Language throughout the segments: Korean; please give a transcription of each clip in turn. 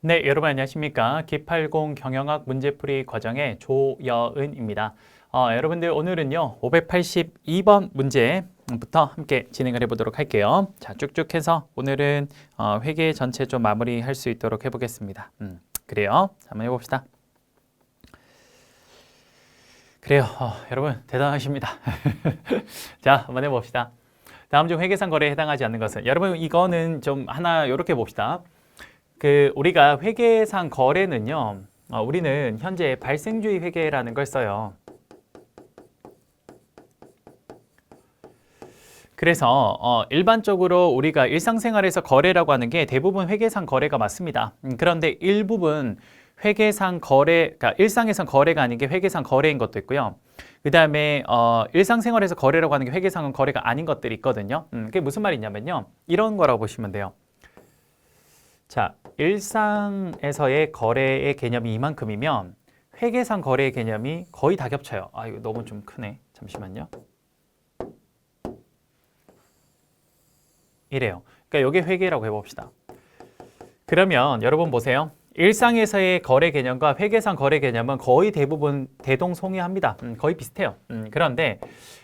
네, 여러분 안녕하십니까? 기팔공 경영학 문제풀이 과정의 조여은입니다. 여러분들 오늘은요 582번 문제부터 함께 진행을 해보도록 할게요. 자, 쭉쭉 해서 오늘은 회계 전체 좀 마무리할 수 있도록 해보겠습니다. 그래요. 한번 해봅시다. 그래요. 여러분 대단하십니다. 자, 한번 해봅시다. 다음 중 회계상 거래에 해당하지 않는 것은, 여러분 이거는 좀 하나 이렇게 봅시다. 우리가 회계상 거래는요, 우리는 현재 발생주의 회계라는 걸 써요. 그래서 일반적으로 우리가 일상생활에서 거래라고 하는 게 대부분 회계상 거래가 맞습니다. 그런데 일부분 회계상 거래, 그러니까 일상에선 거래가 아닌 게 회계상 거래인 것도 있고요. 그 다음에 일상생활에서 거래라고 하는 게 회계상은 거래가 아닌 것들이 있거든요. 그게 무슨 말이냐면요, 이런 거라고 보시면 돼요. 자, 일상에서의 거래의 개념이 이만큼이면 회계상 거래의 개념이 거의 다 겹쳐요. 아, 이거 너무 좀 크네. 잠시만요. 이래요. 그러니까 이게 회계라고 해봅시다. 그러면 여러분 보세요. 일상에서의 거래 개념과 회계상 거래 개념은 거의 대부분 대동소이합니다. 거의 비슷해요. 그런데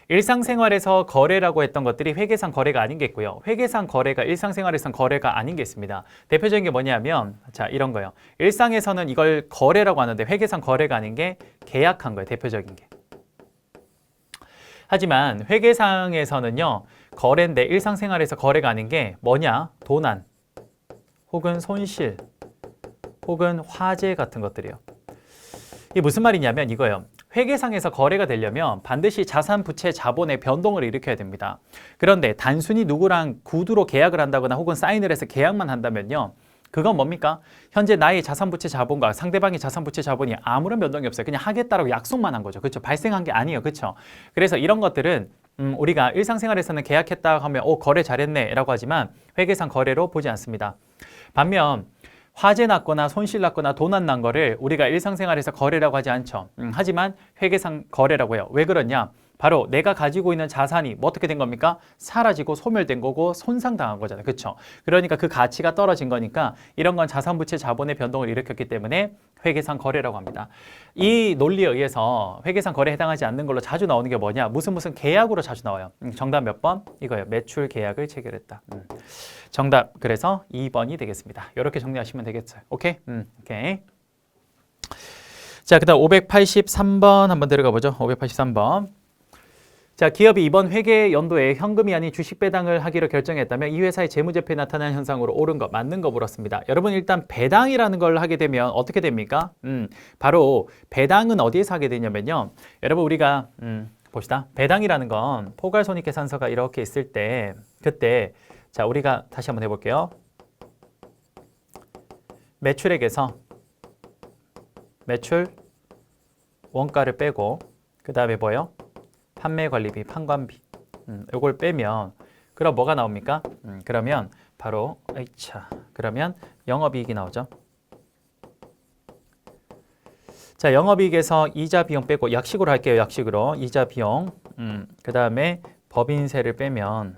일상생활에서 거래라고 했던 것들이 회계상 거래가 아닌 게 있고요. 회계상 거래가 일상생활에선 거래가 아닌 게 있습니다. 대표적인 게 뭐냐면, 자, 이런 거예요. 일상에서는 이걸 거래라고 하는데 회계상 거래가 아닌 게 계약한 거예요. 대표적인 게. 하지만 회계상에서는요, 거래인데 일상생활에서 거래가 아닌 게 뭐냐? 도난, 혹은 손실, 혹은 화재 같은 것들이요. 이게 무슨 말이냐면 이거예요. 회계상에서 거래가 되려면 반드시 자산, 부채, 자본의 변동을 일으켜야 됩니다. 그런데 단순히 누구랑 구두로 계약을 한다거나 혹은 사인을 해서 계약만 한다면요, 그건 뭡니까? 현재 나의 자산, 부채, 자본과 상대방의 자산, 부채, 자본이 아무런 변동이 없어요. 그냥 하겠다라고 약속만 한 거죠. 그렇죠? 발생한 게 아니에요. 그렇죠? 그래서 이런 것들은 우리가 일상생활에서는 계약했다 하면 거래 잘했네 라고 하지만 회계상 거래로 보지 않습니다. 반면 화재 났거나 손실 났거나 도난 난 거를 우리가 일상생활에서 거래라고 하지 않죠. 하지만 회계상 거래라고 해요. 왜 그러냐? 바로 내가 가지고 있는 자산이 뭐 어떻게 된 겁니까? 사라지고 소멸된 거고 손상당한 거잖아요. 그렇죠? 그러니까 그 가치가 떨어진 거니까 이런 건 자산, 부채, 자본의 변동을 일으켰기 때문에 회계상 거래라고 합니다. 이 논리에 의해서 회계상 거래에 해당하지 않는 걸로 자주 나오는 게 뭐냐? 무슨 계약으로 자주 나와요. 정답 몇 번? 이거예요. 매출 계약을 체결했다. 정답, 그래서 2번이 되겠습니다. 이렇게 정리하시면 되겠어요. 오케이? 오케이. 자, 그 다음 583번 한번 들어가 보죠. 583번. 자, 기업이 이번 회계 연도에 현금이 아닌 주식 배당을 하기로 결정했다면 이 회사의 재무제표에 나타난 현상으로 옳은 거, 맞는 거 물었습니다. 여러분 일단 배당이라는 걸 하게 되면 어떻게 됩니까? 바로 배당은 어디에서 하게 되냐면요. 여러분 우리가 봅시다. 배당이라는 건 포괄손익계산서가 이렇게 있을 때 그때, 자, 우리가 다시 한번 해볼게요. 매출액에서 매출 원가를 빼고 그 다음에 뭐예요? 판매관리비, 판관비, 이걸 빼면 그럼 뭐가 나옵니까? 그러면 바로 그러면 영업이익이 나오죠. 자, 영업이익에서 이자 비용 빼고 약식으로 할게요. 약식으로 이자 비용, 그 다음에 법인세를 빼면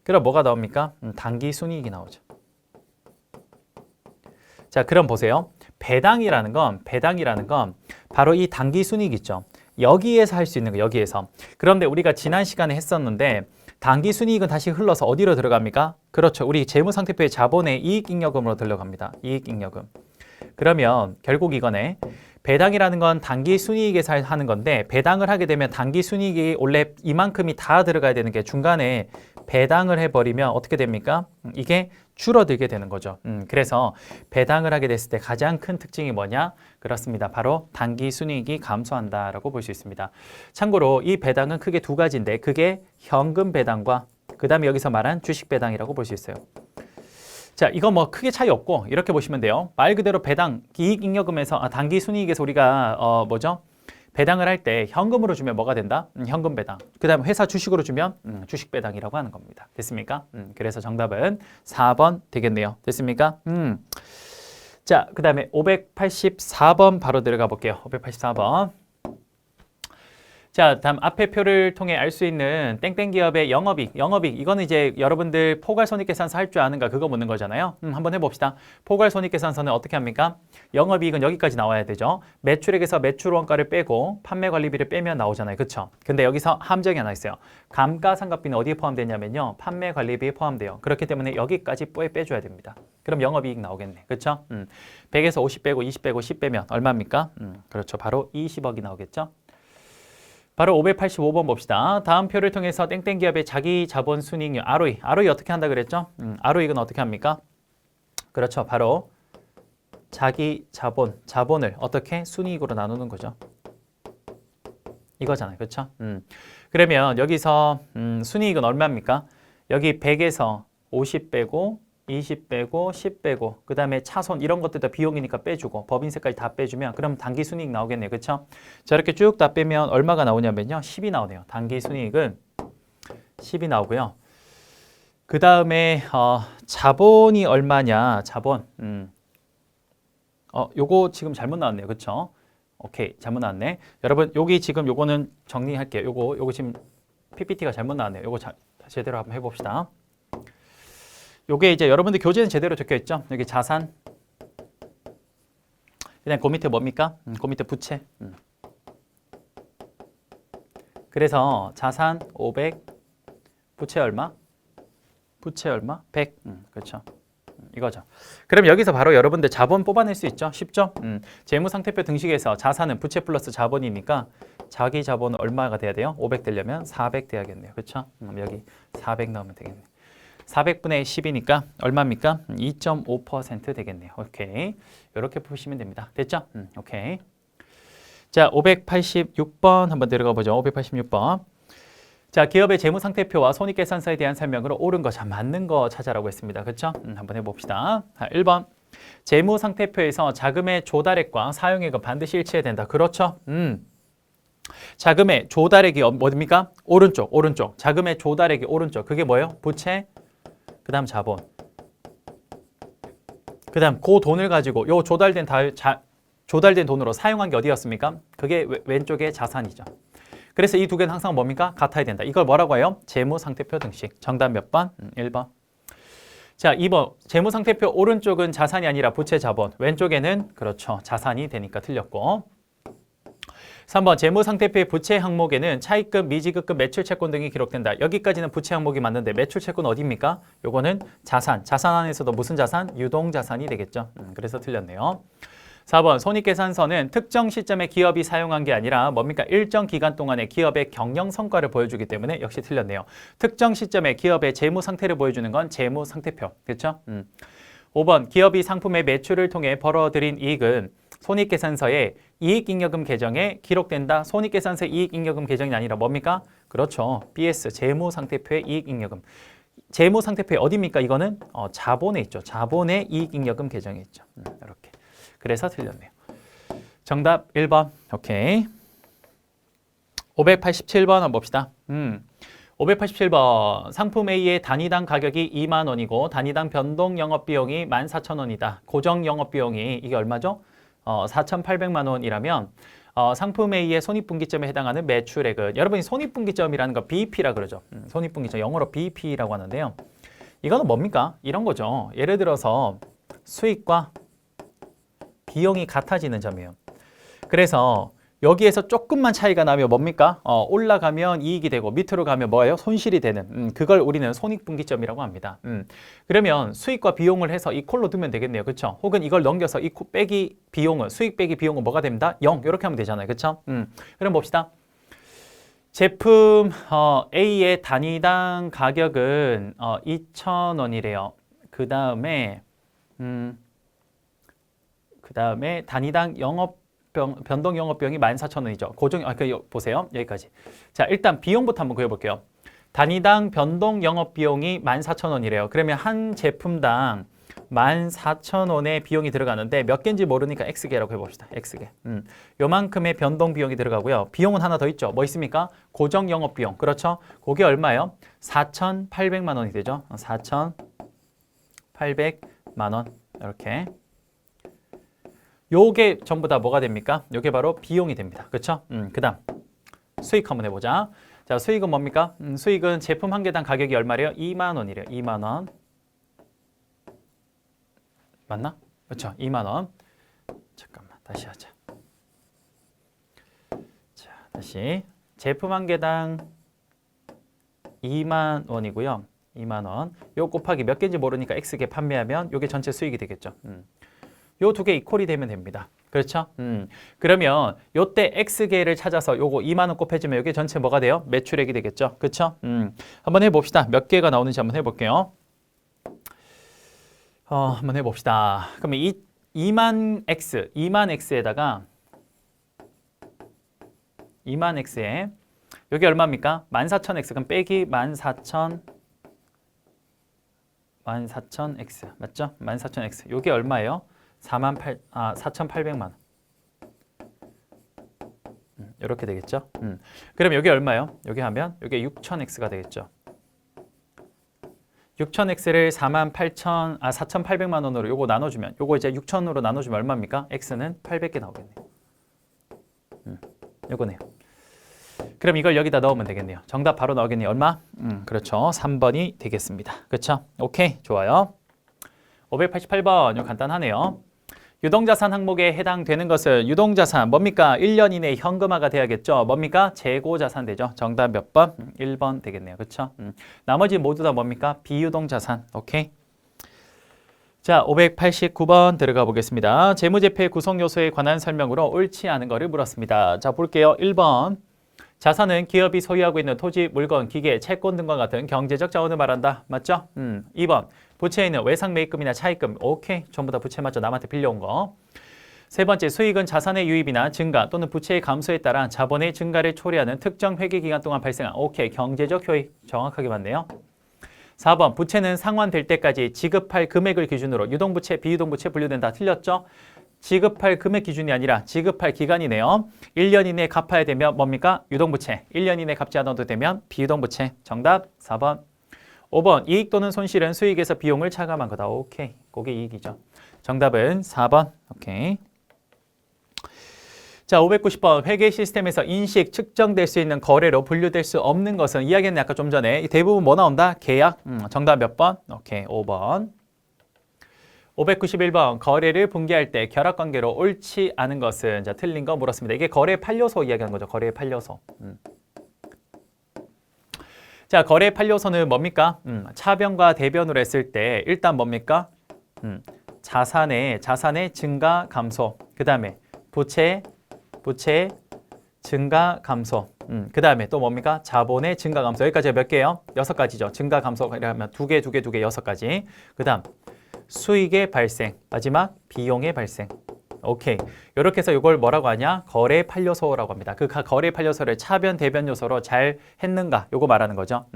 그럼 뭐가 나옵니까? 당기순이익이 나오죠. 자, 그럼 보세요. 배당이라는 건 바로 이 당기순이익 있죠. 여기에서 할 수 있는 거, 여기에서. 그런데 우리가 지난 시간에 했었는데 당기순이익은 다시 흘러서 어디로 들어갑니까? 그렇죠. 우리 재무상태표의 자본의 이익잉여금으로 들어갑니다. 이익잉여금. 그러면 결국 이거네. 배당이라는 건 당기순이익에서 하는 건데 배당을 하게 되면 당기순이익이 원래 이만큼이 다 들어가야 되는 게 중간에 배당을 해버리면 어떻게 됩니까? 이게 줄어들게 되는 거죠. 그래서 배당을 하게 됐을 때 가장 큰 특징이 뭐냐? 그렇습니다. 바로 당기순이익이 감소한다라고 볼 수 있습니다. 참고로 이 배당은 크게 두 가지인데 그게 현금 배당과 그 다음에 여기서 말한 주식 배당이라고 볼 수 있어요. 자, 이거 뭐 크게 차이 없고 이렇게 보시면 돼요. 말 그대로 배당, 이익잉여금에서 당기순이익에서 우리가 뭐죠? 배당을 할 때 현금으로 주면 뭐가 된다? 현금 배당. 그 다음에 회사 주식으로 주면 주식 배당이라고 하는 겁니다. 됐습니까? 그래서 정답은 4번 되겠네요. 됐습니까? 자, 그 다음에 584번 바로 들어가 볼게요. 584번. 자, 다음 앞에 표를 통해 알 수 있는 땡땡 기업의 영업이익. 이거는 이제 여러분들 포괄손익계산서 할 줄 아는가 그거 묻는 거잖아요. 한번 해봅시다. 포괄손익계산서는 어떻게 합니까? 영업이익은 여기까지 나와야 되죠. 매출액에서 매출 원가를 빼고 판매관리비를 빼면 나오잖아요. 그쵸? 근데 여기서 함정이 하나 있어요. 감가상각비는 어디에 포함되냐면요. 판매관리비에 포함돼요. 그렇기 때문에 여기까지 빼줘야 됩니다. 그럼 영업이익 나오겠네. 그쵸? 100에서 50 빼고 20 빼고 10 빼면 얼마입니까? 그렇죠. 바로 20억이 나오겠죠? 바로 585번 봅시다. 다음 표를 통해서 땡땡 기업의 자기 자본 순이익률 ROE 어떻게 한다 그랬죠? ROE는 어떻게 합니까? 그렇죠. 바로 자기 자본을 어떻게 순이익으로 나누는 거죠. 이거잖아요. 그렇죠? 그러면 여기서 순이익은 얼마입니까? 여기 100에서 50 빼고 20 빼고 10 빼고 그 다음에 차손 이런 것들 다 비용이니까 빼주고 법인세까지 다 빼주면 그럼 단기순이익 나오겠네요. 그렇죠? 저렇게 쭉 다 빼면 얼마가 나오냐면요. 10이 나오네요. 단기순이익은 10이 나오고요. 그 다음에 자본이 얼마냐. 자본. 요거 지금 잘못 나왔네요. 그렇죠? 오케이. 잘못 나왔네. 여러분 여기 지금 요거는 정리할게요. 요거 지금 PPT가 잘못 나왔네요. 요거 제대로 한번 해봅시다. 요게 이제 여러분들 교재는 제대로 적혀 있죠? 여기 자산. 그다음 그 밑에 뭡니까? 그 밑에 부채. 그래서 자산 500, 부채 얼마? 부채 얼마? 100. 그렇죠. 이거죠. 그럼 여기서 바로 여러분들 자본 뽑아낼 수 있죠? 쉽죠? 재무상태표 등식에서 자산은 부채 플러스 자본이니까 자기 자본은 얼마가 돼야 돼요? 500 되려면 400 돼야겠네요. 그렇죠? 여기 400 넣으면 되겠네요. 400분의 10이니까 얼마입니까? 2.5% 되겠네요. 오케이. 이렇게 보시면 됩니다. 됐죠? 오케이. 자, 586번 한번 들어가 보죠. 586번. 자, 기업의 재무상태표와 손익계산서에 대한 설명으로 옳은 거, 자, 맞는 거 찾아라고 했습니다. 그렇죠? 한번 해봅시다. 1번. 재무상태표에서 자금의 조달액과 사용액은 반드시 일치해야 된다. 그렇죠? 자금의 조달액이 뭐입니까? 오른쪽. 자금의 조달액이 오른쪽. 그게 뭐예요? 부채, 그 다음 자본. 그 다음 그 돈을 가지고 요 조달된 돈으로 사용한 게 어디였습니까? 그게 왼쪽의 자산이죠. 그래서 이 두 개는 항상 뭡니까? 같아야 된다. 이걸 뭐라고 해요? 재무상태표 등식. 정답 몇 번? 1번. 자, 2번. 재무상태표 오른쪽은 자산이 아니라 부채 자본. 왼쪽에는 그렇죠. 자산이 되니까 틀렸고. 3번 재무상태표의 부채 항목에는 차입금, 미지급금, 매출채권 등이 기록된다. 여기까지는 부채 항목이 맞는데 매출채권 어디입니까? 요거는 자산. 자산 안에서도 무슨 자산? 유동자산이 되겠죠. 그래서 틀렸네요. 4번 손익계산서는 특정 시점에 기업이 사용한 게 아니라 뭡니까? 일정 기간 동안의 기업의 경영 성과를 보여주기 때문에 역시 틀렸네요. 특정 시점에 기업의 재무 상태를 보여주는 건 재무상태표. 그렇죠? 5번 기업이 상품의 매출을 통해 벌어들인 이익은 손익계산서에 이익잉여금 계정에 기록된다. 손익계산서 이익잉여금 계정이 아니라 뭡니까? 그렇죠. BS 재무상태표의 이익잉여금. 재무상태표에 어디입니까? 이거는 자본에 있죠. 자본의 이익잉여금 계정에 있죠. 이렇게. 그래서 틀렸네요. 정답 1번. 오케이. 587번 한번 봅시다. 587번. 상품 A의 단위당 가격이 2만 원이고 단위당 변동 영업비용이 14,000원이다. 고정 영업비용이 이게 얼마죠? 4,800만 원이라면 상품 A의 손익분기점에 해당하는 매출액은 여러분이 손익분기점이라는 거 BEP라 그러죠. 손익분기점 영어로 BEP라고 하는데요. 이거는 뭡니까? 이런 거죠. 예를 들어서 수익과 비용이 같아지는 점이에요. 그래서 여기에서 조금만 차이가 나면 뭡니까? 올라가면 이익이 되고 밑으로 가면 뭐예요? 손실이 되는 그걸 우리는 손익분기점이라고 합니다. 그러면 수익과 비용을 해서 이 콜로 두면 되겠네요. 그렇죠? 혹은 이걸 넘겨서 이 빼기 비용은 수익 빼기 비용은 뭐가 됩니다? 0 이렇게 하면 되잖아요. 그렇죠? 그럼 봅시다. 제품 A의 단위당 가격은 2,000원이래요. 그 다음에 단위당 변동 영업비용이 14,000원이죠. 고정, 보세요. 여기까지. 자, 일단 비용부터 한번 그려볼게요. 단위당 변동 영업비용이 14,000원이래요. 그러면 한 제품당 14,000원의 비용이 들어가는데 몇 개인지 모르니까 X개라고 해봅시다. X개. 요만큼의 변동 비용이 들어가고요. 비용은 하나 더 있죠. 뭐 있습니까? 고정 영업비용. 그렇죠? 그게 얼마예요? 4,800만 원이 되죠. 4,800만 원. 이렇게. 요게 전부 다 뭐가 됩니까? 요게 바로 비용이 됩니다. 그렇죠? 그다음 수익 한번 해보자. 자, 수익은 뭡니까? 수익은 제품 한 개당 가격이 얼마래요? 2만 원이래요. 2만 원. 맞나? 그렇죠. 2만 원. 잠깐만, 다시 하자. 자, 다시. 제품 한 개당 2만 원이고요. 2만 원. 요 곱하기 몇 개인지 모르니까 X개 판매하면 요게 전체 수익이 되겠죠. 요 두 개 이퀄이 되면 됩니다. 그렇죠? 그러면 요때 X개를 찾아서 요거 2만 원 곱해주면 요게 전체 뭐가 돼요? 매출액이 되겠죠. 그렇죠? 한번 해봅시다. 몇 개가 나오는지 한번 해볼게요. 한번 해봅시다. 그러면 이 2만 X에다가 2만 X에 여기 얼마입니까? 14,000X. 그럼 빼기 14,000X. 맞죠? 14,000X. 요게 얼마예요? 4,800만 원. 이렇게 되겠죠? 그럼 여기 얼마예요? 여기 하면 여기 6,000X가 되겠죠. 6,000X를 4,800만 원으로 요거 나눠주면 요거 이제 6,000으로 나눠주면 얼마입니까? X는 800개 나오겠네요. 요거네요. 그럼 이걸 여기다 넣으면 되겠네요. 정답 바로 나오겠네요. 얼마? 그렇죠. 3번이 되겠습니다. 그렇죠? 오케이, 좋아요. 588번, 이거 간단하네요. 유동자산 항목에 해당되는 것은 유동자산 뭡니까? 1년 이내 현금화가 돼야겠죠. 뭡니까? 재고자산 되죠. 정답 몇 번? 1번 되겠네요. 그렇죠? 나머지 모두 다 뭡니까? 비유동자산. 오케이. 자, 589번 들어가 보겠습니다. 재무제표의 구성 요소에 관한 설명으로 옳지 않은 거를 물었습니다. 자, 볼게요. 1번. 자산은 기업이 소유하고 있는 토지, 물건, 기계, 채권 등과 같은 경제적 자원을 말한다. 맞죠? 2번. 부채에 있는 외상 매입금이나 차입금. 오케이. 전부 다 부채 맞죠? 남한테 빌려온 거. 세 번째, 수익은 자산의 유입이나 증가 또는 부채의 감소에 따라 자본의 증가를 초래하는 특정 회계기간 동안 발생한 오케이. 경제적 효익. 정확하게 맞네요. 4번, 부채는 상환될 때까지 지급할 금액을 기준으로 유동부채, 비유동부채 분류된다. 틀렸죠? 지급할 금액 기준이 아니라 지급할 기간이네요. 1년 이내에 갚아야 되면 뭡니까? 유동부채. 1년 이내에 갚지 않아도 되면 비유동부채. 정답 4번. 5번, 이익 또는 손실은 수익에서 비용을 차감한 거다. 오케이. 그게 이익이죠. 정답은 4번. 오케이. 자, 590번. 회계 시스템에서 인식, 측정될 수 있는 거래로 분류될 수 없는 것은 이야기했는데 아까 좀 전에 대부분 뭐 나온다? 계약. 정답 몇 번? 오케이. 5번. 591번. 거래를 분기할 때 결합관계로 옳지 않은 것은 자, 틀린 거 물었습니다. 이게 거래 판료소 이야기하는 거죠. 거래 판료소. 자, 거래 판료소는 뭡니까? 차변과 대변으로 했을 때 일단 뭡니까? 자산의 증가 감소. 그다음에 부채 증가 감소. 그다음에 또 뭡니까? 자본의 증가 감소. 여기까지 몇 개예요? 6가지죠. 증가 감소 이러면 2개, 6가지. 그다음 수익의 발생. 마지막 비용의 발생. 오케이. 이렇게 해서 이걸 뭐라고 하냐? 거래 판료소라고 합니다. 그 거래 판료소를 차변, 대변 요소로 잘 했는가? 요거 말하는 거죠.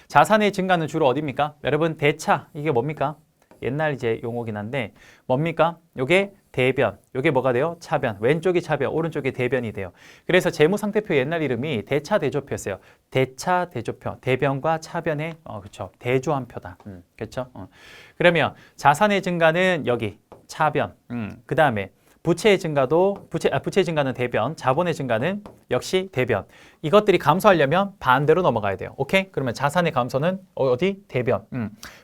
자산의 증가는 주로 어디입니까? 여러분 대차. 이게 뭡니까? 옛날 이제 용어긴 한데 뭡니까? 요게 대변. 요게 뭐가 돼요? 차변. 왼쪽이 차변, 오른쪽이 대변이 돼요. 그래서 재무상태표 옛날 이름이 대차대조표였어요. 대차대조표. 대변과 차변의 그렇죠. 대조한표다. 그렇죠? 그러면 자산의 증가는 여기 차변. 그다음에 부채의 증가도 부채의 증가는 대변, 자본의 증가는 역시 대변. 이것들이 감소하려면 반대로 넘어가야 돼요. 오케이? 그러면 자산의 감소는 어디? 대변.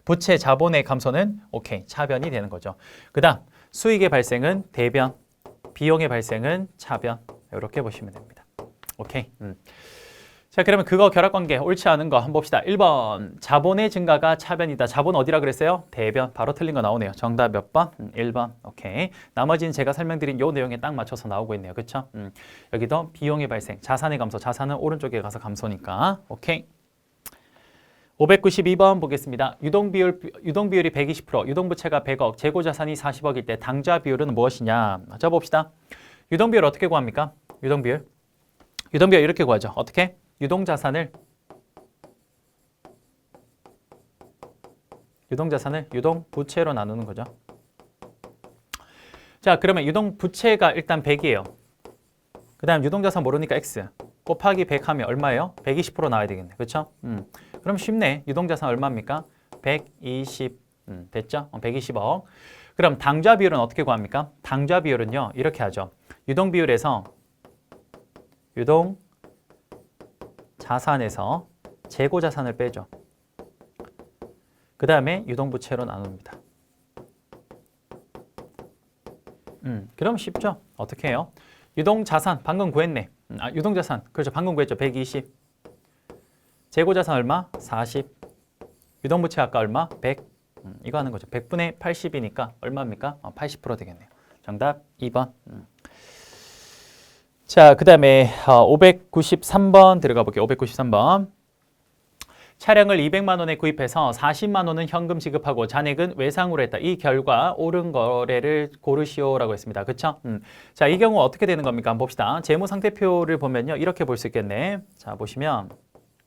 부채, 자본의 감소는 오케이, 차변이 되는 거죠. 그다음 수익의 발생은 대변, 비용의 발생은 차변. 이렇게 보시면 됩니다. 오케이. 자, 그러면 그거 결합관계 옳지 않은 거 한번 봅시다. 1번 자본의 증가가 차변이다. 자본 어디라 그랬어요? 대변. 바로 틀린 거 나오네요. 정답 몇 번? 1번. 오케이. 나머지는 제가 설명드린 요 내용에 딱 맞춰서 나오고 있네요. 그렇죠? 여기도 비용의 발생, 자산의 감소. 자산은 오른쪽에 가서 감소니까. 오케이. 592번 보겠습니다. 유동비율이 120%, 유동부채가 100억, 재고자산이 40억일 때 당좌 비율은 무엇이냐? 자, 봅시다. 유동비율 어떻게 구합니까? 유동비율 이렇게 구하죠. 어떻게? 유동자산을 유동부채로 나누는 거죠. 자, 그러면 유동부채가 일단 100이에요. 그 다음 유동자산 모르니까 X 곱하기 100 하면 얼마예요? 120% 나와야 되겠네. 그렇죠? 그럼 쉽네. 유동자산 얼마입니까? 120 됐죠? 120억. 그럼 당좌 비율은 어떻게 구합니까? 당좌 비율은요. 이렇게 하죠. 유동비율에서 자산에서 재고자산을 빼죠. 그 다음에 유동부채로 나눕니다. 그럼 쉽죠? 어떻게 해요? 유동자산 방금 구했네. 유동자산 그렇죠. 방금 구했죠. 120. 재고자산 얼마? 40. 유동부채 아까 얼마? 100. 이거 하는 거죠. 100분의 80이니까 얼마입니까? 80% 되겠네요. 정답 2번. 자, 그 다음에 593번 들어가 볼게요. 593번. 차량을 200만 원에 구입해서 40만 원은 현금 지급하고 잔액은 외상으로 했다. 이 결과 옳은 거래를 고르시오라고 했습니다. 그렇죠? 자, 이 경우 어떻게 되는 겁니까? 한번 봅시다. 재무상태표를 보면요. 이렇게 볼 수 있겠네. 자, 보시면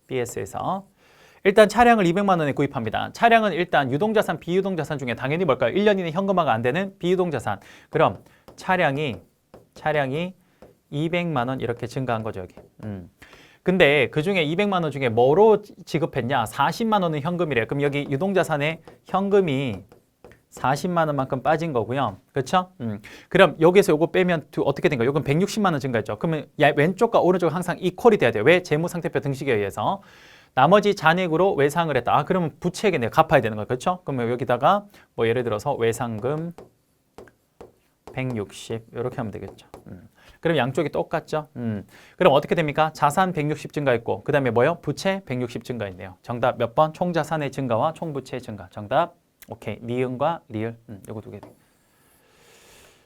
BS에서 일단 차량을 200만 원에 구입합니다. 차량은 일단 유동자산, 비유동자산 중에 당연히 뭘까요? 1년 이내 현금화가 안 되는 비유동자산. 그럼 차량이 200만 원 이렇게 증가한 거죠, 여기. 근데 그 중에 200만 원 중에 뭐로 지급했냐? 40만 원은 현금이래요. 그럼 여기 유동자산에 현금이 40만 원만큼 빠진 거고요. 그렇죠? 그럼 여기서 요거 빼면 어떻게 된 거예요? 요건 160만 원 증가했죠. 그러면 왼쪽과 오른쪽 항상 이퀄이 돼야 돼요. 왜? 재무상태표 등식에 의해서. 나머지 잔액으로 외상을 했다. 그러면 부채겠네요. 갚아야 되는 거예요. 그렇죠? 그러면 여기다가 뭐 예를 들어서 외상금 160 이렇게 하면 되겠죠. 그럼 양쪽이 똑같죠? 그럼 어떻게 됩니까? 자산 160 증가했고 그 다음에 뭐요? 부채 160 증가했네요. 정답 몇 번? 총자산의 증가와 총부채의 증가. 정답 오케이. 니은과 리을 요거 두 개.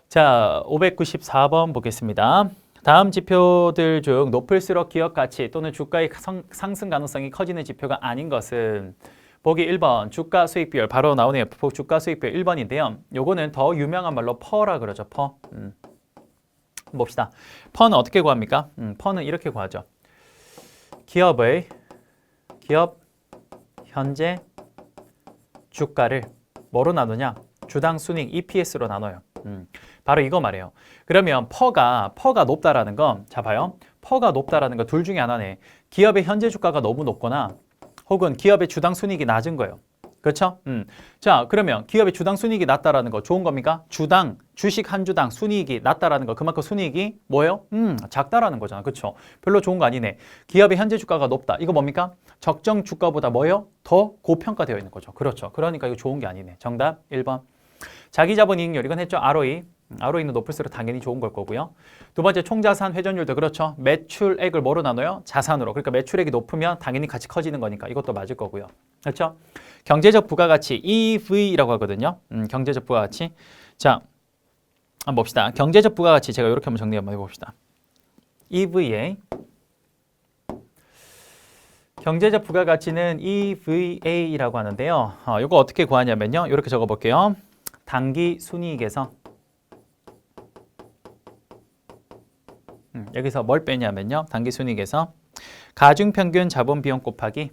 자, 594번 보겠습니다. 다음 지표들 중 높을수록 기업 가치 또는 주가의 상승 가능성이 커지는 지표가 아닌 것은 보기 1번 주가 수익 비율 바로 나오네요. 주가 수익 비율 1번인데요. 요거는 더 유명한 말로 퍼라 그러죠. 퍼. 봅시다. 퍼는 어떻게 구합니까? 퍼는 이렇게 구하죠. 기업 현재 주가를 뭐로 나누냐? 주당 순익 EPS로 나눠요. 바로 이거 말이에요. 그러면 퍼가 높다라는 건, 자 봐요. 퍼가 높다라는 건 둘 중에 하나네. 기업의 현재 주가가 너무 높거나 혹은 기업의 주당 순익이 낮은 거예요. 그렇죠? 자, 그러면 기업의 주당 순익이 낮다라는 거 좋은 겁니까? 주식 한 주당 순이익이 낮다라는 거 그만큼 순이익이 뭐예요? 작다라는 거잖아. 그렇죠? 별로 좋은 거 아니네. 기업의 현재 주가가 높다. 이거 뭡니까? 적정 주가보다 뭐예요? 더 고평가되어 있는 거죠. 그렇죠. 그러니까 이거 좋은 게 아니네. 정답 1번. 자기자본이익률 이건 했죠. ROE. ROE는 높을수록 당연히 좋은 걸 거고요. 두 번째 총자산 회전율도 그렇죠. 매출액을 뭐로 나눠요? 자산으로. 그러니까 매출액이 높으면 당연히 같이 커지는 거니까 이것도 맞을 거고요. 그렇죠? 경제적 부가가치 EV라고 하거든요. 경제적 부가가치. 자, 한번 봅시다. 경제적 부가가치 제가 이렇게 한번 정리 한번 해봅시다. EVA 경제적 부가가치는 EVA라고 하는데요. 이거 어떻게 구하냐면요. 이렇게 적어볼게요. 단기 순이익에서 여기서 뭘 빼냐면요. 단기 순이익에서 가중평균 자본 비용 곱하기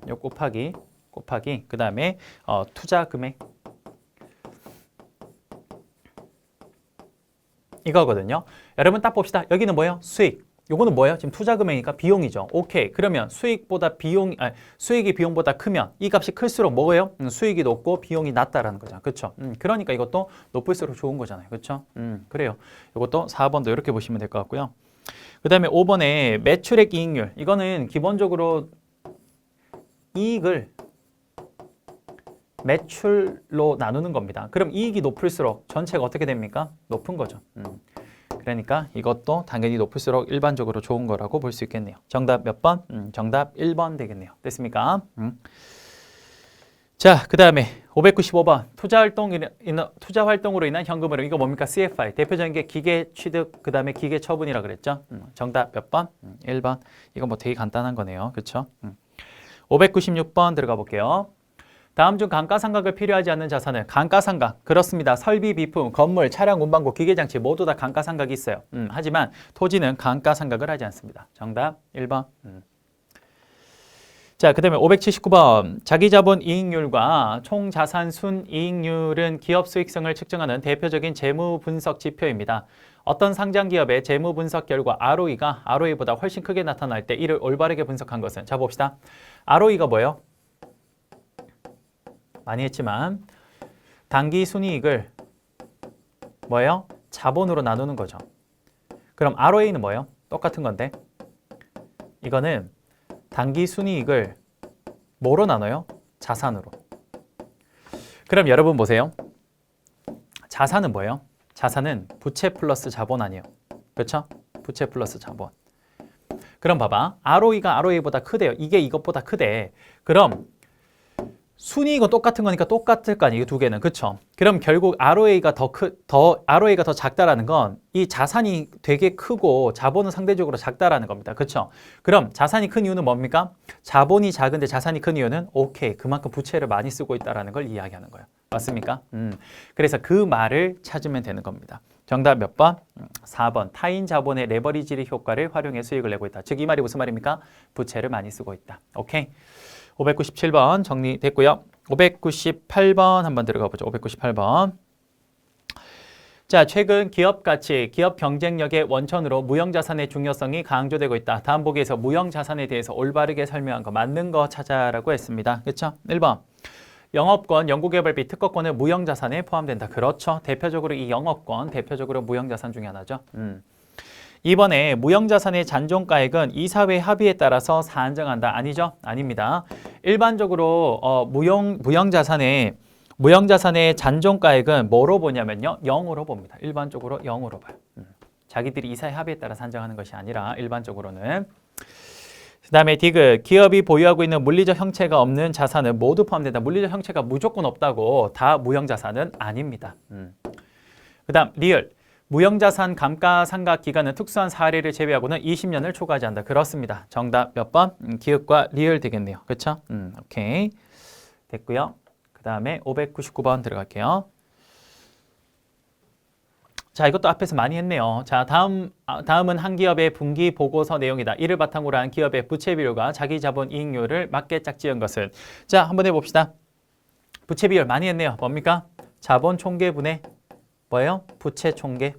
요 곱하기 그 다음에 투자 금액 이거거든요. 여러분 딱 봅시다. 여기는 뭐예요? 수익. 요거는 뭐예요? 지금 투자 금액이니까 비용이죠. 오케이. 그러면 수익이 비용보다 크면 이 값이 클수록 뭐예요? 수익이 높고 비용이 낮다라는 거잖아. 그렇죠? 그러니까 이것도 높을수록 좋은 거잖아요. 그렇죠? 그래요. 이것도 4번도 이렇게 보시면 될 것 같고요. 그 다음에 5번에 매출액 이익률. 이거는 기본적으로 이익을 매출로 나누는 겁니다. 그럼 이익이 높을수록 전체가 어떻게 됩니까? 높은 거죠. 그러니까 이것도 당연히 높을수록 일반적으로 좋은 거라고 볼 수 있겠네요. 정답 몇 번? 정답 1번 되겠네요. 됐습니까? 자, 그 다음에 595번 투자 활동으로 인한 현금 흐름. 이거 뭡니까? CFI. 대표적인 게 기계 취득, 그 다음에 기계 처분이라 그랬죠. 정답 몇 번? 1번. 이거 뭐 되게 간단한 거네요. 그렇죠? 596번 들어가 볼게요. 다음 중 감가상각을 필요하지 않는 자산은 감가상각. 그렇습니다. 설비, 비품, 건물, 차량, 운반고, 기계장치 모두 다 감가상각이 있어요. 하지만 토지는 감가상각을 하지 않습니다. 정답 1번. 자, 그 다음에 579번. 자기자본 이익률과 총자산 순이익률은 기업 수익성을 측정하는 대표적인 재무 분석 지표입니다. 어떤 상장 기업의 재무 분석 결과 ROE가 ROE보다 훨씬 크게 나타날 때 이를 올바르게 분석한 것은 자 봅시다. ROE가 뭐예요? 많이 했지만 당기 순이익을 뭐예요? 자본으로 나누는 거죠. 그럼 ROA는 뭐예요? 똑같은 건데 이거는 당기 순이익을 뭐로 나눠요? 자산으로. 그럼 여러분 보세요. 자산은 뭐예요? 자산은 부채 플러스 자본 아니에요. 그렇죠? 부채 플러스 자본. 그럼 봐봐. ROE가 ROA보다 크대요. 이게 이것보다 크대. 그럼 순이익은 똑같은 거니까 똑같을 거 아니에요. 이 두 개는. 그렇죠? 그럼 결국 ROA가 ROA가 더 작다라는 건 이 자산이 되게 크고 자본은 상대적으로 작다라는 겁니다. 그렇죠? 그럼 자산이 큰 이유는 뭡니까? 자본이 작은데 자산이 큰 이유는 오케이. 그만큼 부채를 많이 쓰고 있다라는 걸 이야기하는 거예요. 맞습니까? 그래서 그 말을 찾으면 되는 겁니다. 정답 몇 번? 4번. 타인 자본의 레버리지 효과를 활용해 수익을 내고 있다. 즉 이 말이 무슨 말입니까? 부채를 많이 쓰고 있다. 오케이? 597번 정리됐고요. 598번 한번 들어가 보죠. 598번. 자, 최근 기업 가치, 기업 경쟁력의 원천으로 무형자산의 중요성이 강조되고 있다. 다음 보기에서 무형자산에 대해서 올바르게 설명한 거 맞는 거 찾아라고 했습니다. 그렇죠? 1번. 영업권, 연구개발비, 특허권은 무형자산에 포함된다. 그렇죠. 대표적으로 이 영업권, 대표적으로 무형자산 중에 하나죠. 이번에 무형자산의 잔존가액은 이사회 합의에 따라서 산정한다. 아니죠? 아닙니다. 일반적으로 무형자산의 잔존가액은 뭐로 보냐면요. 0으로 봅니다. 일반적으로 0으로 봐요. 자기들이 이사회 합의에 따라 산정하는 것이 아니라 일반적으로는. 그 다음에 디귿, 기업이 보유하고 있는 물리적 형체가 없는 자산은 모두 포함된다. 물리적 형체가 무조건 없다고 다 무형자산은 아닙니다. 그 다음 리을, 무형자산 감가상각 기간은 특수한 사례를 제외하고는 20년을 초과하지 않는다. 그렇습니다. 정답 몇 번? 기읍과 리을 되겠네요. 그렇죠? 오케이. 됐고요. 그 다음에 599번 들어갈게요. 자, 이것도 앞에서 많이 했네요. 자, 다음은 한 기업의 분기 보고서 내용이다. 이를 바탕으로 한 기업의 부채 비율과 자기 자본 이익률을 맞게 짝지은 것은. 자, 한번 해봅시다. 부채 비율 많이 했네요. 뭡니까? 자본 총계분의 뭐예요? 부채 총계.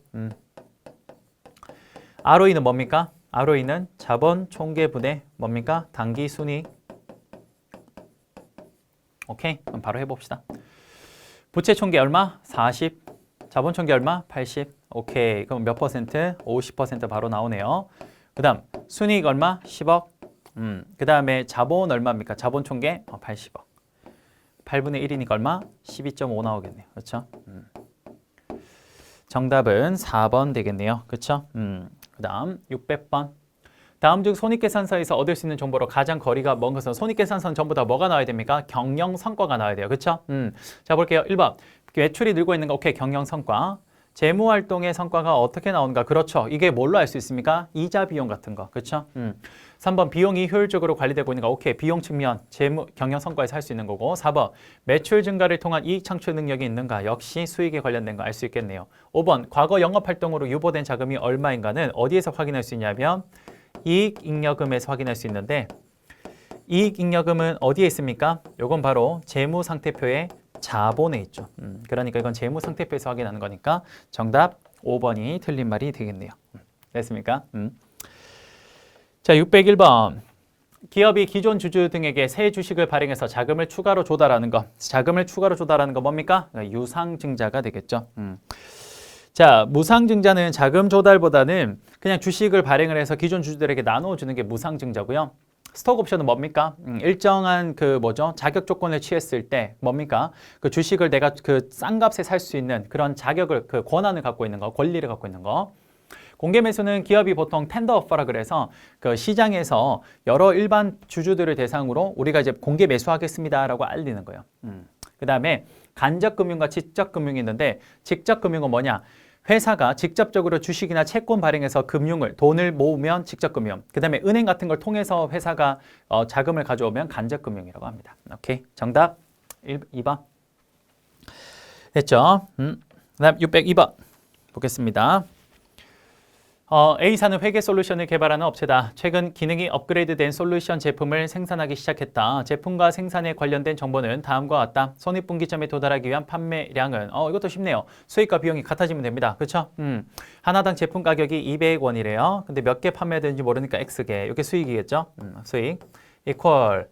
ROE는 뭡니까? ROE는 자본 총계분의 뭡니까? 당기 순이익. 오케이, 그럼 바로 해봅시다. 부채 총계 얼마? 40. 자본 총계 얼마? 80. 오케이, 그럼 몇 퍼센트? 50% 바로 나오네요. 그 다음 순이익 얼마? 10억. 그 다음에 자본 얼마입니까? 자본 총계 80억. 8분의 1이니까 얼마? 12.5 나오겠네요. 그렇죠? 정답은 4번 되겠네요. 그렇죠? 그 다음 600번. 다음 중 손익계산서에서 얻을 수 있는 정보로 가장 거리가 먼 것은 손익계산서는 전부 다 뭐가 나와야 됩니까? 경영성과가 나와야 돼요. 그렇죠? 자, 볼게요. 1번. 매출이 늘고 있는 거 오케이. 경영성과. 재무활동의 성과가 어떻게 나오는가? 그렇죠. 이게 뭘로 알 수 있습니까? 이자 비용 같은 거. 그렇죠? 3번. 비용이 효율적으로 관리되고 있는 거. 오케이. 비용 측면, 재무, 경영성과에서 할 수 있는 거고. 4번. 매출 증가를 통한 이익 창출 능력이 있는가? 역시 수익에 관련된 거 알 수 있겠네요. 5번. 과거 영업활동으로 유보된 자금이 얼마인가는 어디에서 확인할 수 있냐면 이익잉여금에서 확인할 수 있는데 이익잉여금은 어디에 있습니까? 이건 바로 재무상태표의 자본에 있죠. 그러니까 이건 재무상태표에서 확인하는 거니까 정답 5번이 틀린 말이 되겠네요. 됐습니까? 자, 601번. 기업이 기존 주주 등에게 새 주식을 발행해서 자금을 추가로 조달하는 거. 자금을 추가로 조달하는 거 뭡니까? 유상증자가 되겠죠. 자, 무상증자는 자금 조달보다는 그냥 주식을 발행을 해서 기존 주주들에게 나눠주는 게 무상증자고요. 스톡옵션은 뭡니까? 일정한 자격 조건을 취했을 때 뭡니까? 그 주식을 내가 그 싼 값에 살 수 있는 그런 자격을, 그 권한을 갖고 있는 거, 권리를 갖고 있는 거. 공개 매수는 기업이 보통 텐더 오퍼라 그래서 그 시장에서 여러 일반 주주들을 대상으로 우리가 이제 공개 매수하겠습니다라고 알리는 거예요. 그 다음에 간접금융과 직접금융이 있는데 직접금융은 뭐냐? 회사가 직접적으로 주식이나 채권 발행해서 돈을 모으면 직접금융. 그 다음에 은행 같은 걸 통해서 회사가 자금을 가져오면 간접금융이라고 합니다. 오케이. 정답 2번. 됐죠? 그 다음 602번 보겠습니다. A사는 회계 솔루션을 개발하는 업체다. 최근 기능이 업그레이드된 솔루션 제품을 생산하기 시작했다. 제품과 생산에 관련된 정보는 다음과 같다. 손익분기점에 도달하기 위한 판매량은 이것도 쉽네요. 수익과 비용이 같아지면 됩니다. 그렇죠? 하나당 제품 가격이 200원이래요. 근데 몇 개 판매되는지 모르니까 X개. 이게 수익이겠죠? 수익. 이퀄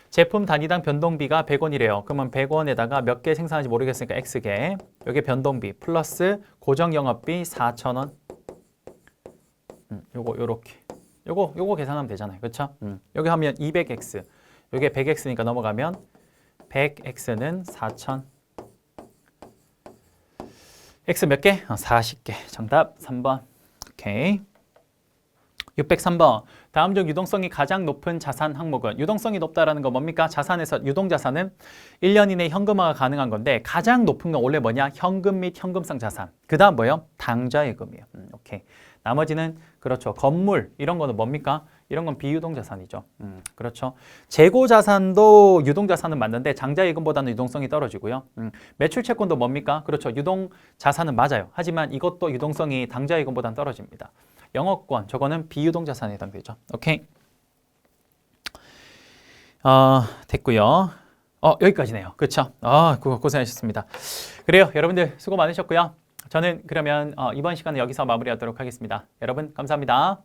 제품 단위당 변동비가 100원이래요. 그러면 100원에다가 몇 개 생산하는지 모르겠으니까 X개. 여기 변동비 플러스 고정 영업비 4,000원. 요거 요렇게. 요거 계산하면 되잖아요. 그렇죠? 여기 하면 200X. 요게 100X니까 넘어가면 100X는 4,000. X 몇 개? 40개. 정답 3번. 오케이. 603번. 다음 중 유동성이 가장 높은 자산 항목은 유동성이 높다라는 건 뭡니까? 자산에서 유동자산은 1년 이내 현금화가 가능한 건데 가장 높은 건 원래 뭐냐? 현금 및 현금성 자산. 그 다음 뭐예요? 당좌예금이에요. 오케이. 나머지는 그렇죠. 건물 이런 거는 뭡니까? 이런 건 비유동자산이죠. 그렇죠. 재고자산도 유동자산은 맞는데 장자예금보다는 유동성이 떨어지고요. 매출채권도 뭡니까? 그렇죠. 유동자산은 맞아요. 하지만 이것도 유동성이 당좌예금보다는 떨어집니다. 영업권 저거는 비유동자산에 해당되죠. 오케이. 됐고요. 여기까지네요. 그렇죠? 고생하셨습니다. 그래요. 여러분들 수고 많으셨고요. 저는 그러면 이번 시간은 여기서 마무리하도록 하겠습니다. 여러분 감사합니다.